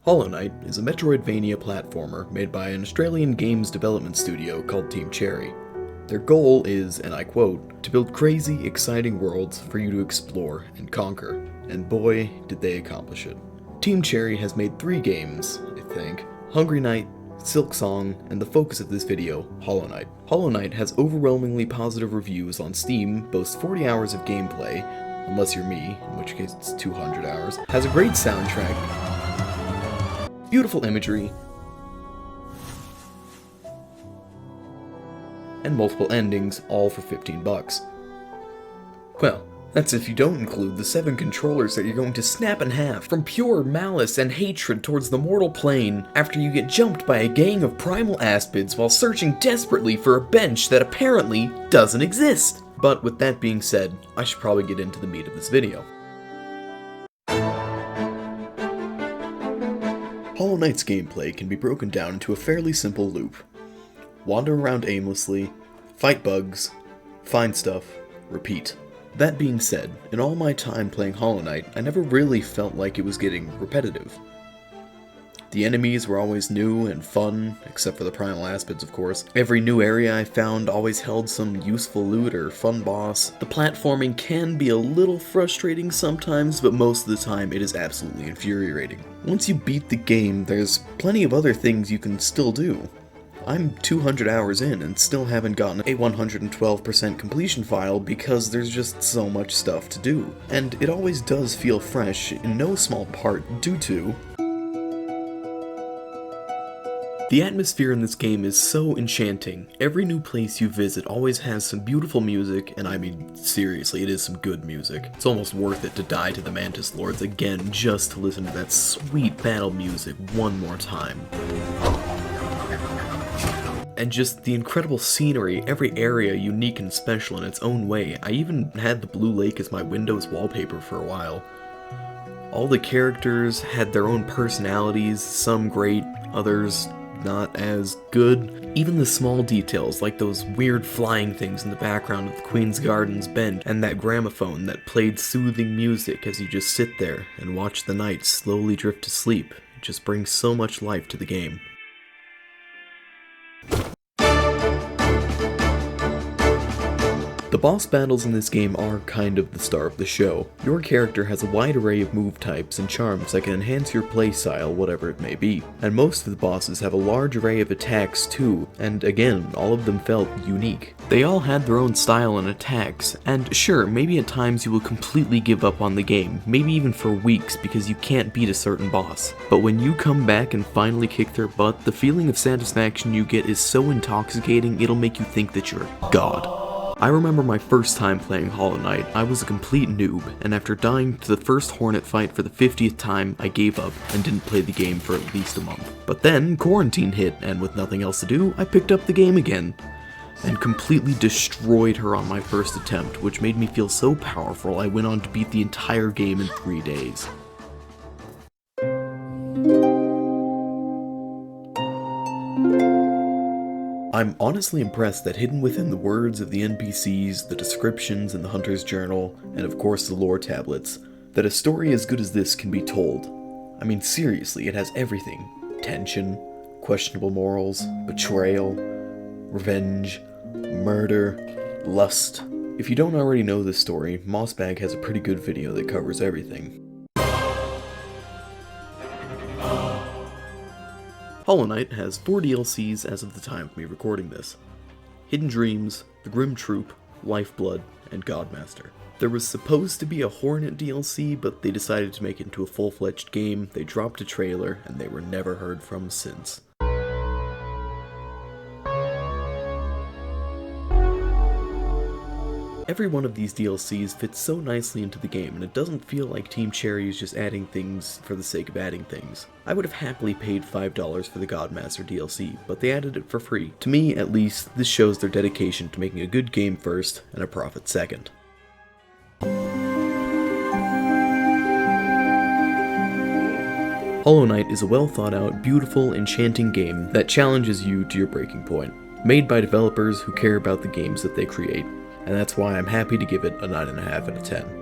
Hollow Knight is a Metroidvania platformer made by an Australian games development studio called Team Cherry. Their goal is, and I quote, to build crazy, exciting worlds for you to explore and conquer, and boy, did they accomplish it. Team Cherry has made 3 games, I think: Hungry Knight, Silk Song, and the focus of this video, Hollow Knight. Hollow Knight has overwhelmingly positive reviews on Steam, boasts 40 hours of gameplay, unless you're me, in which case it's 200 hours, has a great soundtrack, beautiful imagery, and multiple endings, all for $15. Well, that's if you don't include the 7 controllers that you're going to snap in half from pure malice and hatred towards the mortal plane after you get jumped by a gang of primal aspids while searching desperately for a bench that apparently doesn't exist. But with that being said, I should probably get into the meat of this video. Hollow Knight's gameplay can be broken down into a fairly simple loop. Wander around aimlessly, fight bugs, find stuff, repeat. That being said, in all my time playing Hollow Knight, I never really felt like it was getting repetitive. The enemies were always new and fun, except for the primal aspids, of course. Every new area I found always held some useful loot or fun boss. The platforming can be a little frustrating sometimes, but most of the time it is absolutely infuriating. Once you beat the game, there's plenty of other things you can still do. I'm 200 hours in and still haven't gotten a 112% completion file because there's just so much stuff to do. And it always does feel fresh, in no small part due to the atmosphere in this game is so enchanting. Every new place you visit always has some beautiful music, and I mean, seriously, it is some good music. It's almost worth it to die to the Mantis Lords again just to listen to that sweet battle music one more time. And just the incredible scenery, every area unique and special in its own way. I even had the Blue Lake as my Windows wallpaper for a while. All the characters had their own personalities, some great, others not as good. Even the small details, like those weird flying things in the background of the Queen's Gardens bench, and that gramophone that played soothing music as you just sit there and watch the night slowly drift to sleep. It just brings so much life to the game. The boss battles in this game are kind of the star of the show. Your character has a wide array of move types and charms that can enhance your playstyle, whatever it may be. And most of the bosses have a large array of attacks too, and again, all of them felt unique. They all had their own style and attacks, and sure, maybe at times you will completely give up on the game, maybe even for weeks because you can't beat a certain boss. But when you come back and finally kick their butt, the feeling of satisfaction you get is so intoxicating it'll make you think that you're a god. I remember my first time playing Hollow Knight. I was a complete noob, and after dying to the first Hornet fight for the 50th time, I gave up and didn't play the game for at least a month. But then, quarantine hit, and with nothing else to do, I picked up the game again, and completely destroyed her on my first attempt, which made me feel so powerful I went on to beat the entire game in 3 days. I'm honestly impressed that hidden within the words of the NPCs, the descriptions in the Hunter's Journal, and of course the lore tablets, that a story as good as this can be told. I mean, seriously, it has everything. Tension, questionable morals, betrayal, revenge, murder, lust. If you don't already know this story, Mossbag has a pretty good video that covers everything. Hollow Knight has 4 DLCs as of the time of me recording this: Hidden Dreams, The Grim Troop, Lifeblood, and Godmaster. There was supposed to be a Hornet DLC, but they decided to make it into a full-fledged game, they dropped a trailer, and they were never heard from since. Every one of these DLCs fits so nicely into the game, and it doesn't feel like Team Cherry is just adding things for the sake of adding things. I would have happily paid $5 for the Godmaster DLC, but they added it for free. To me, at least, this shows their dedication to making a good game first, and a profit second. Hollow Knight is a well thought out, beautiful, enchanting game that challenges you to your breaking point, made by developers who care about the games that they create. And that's why I'm happy to give it a 9.5 out of 10.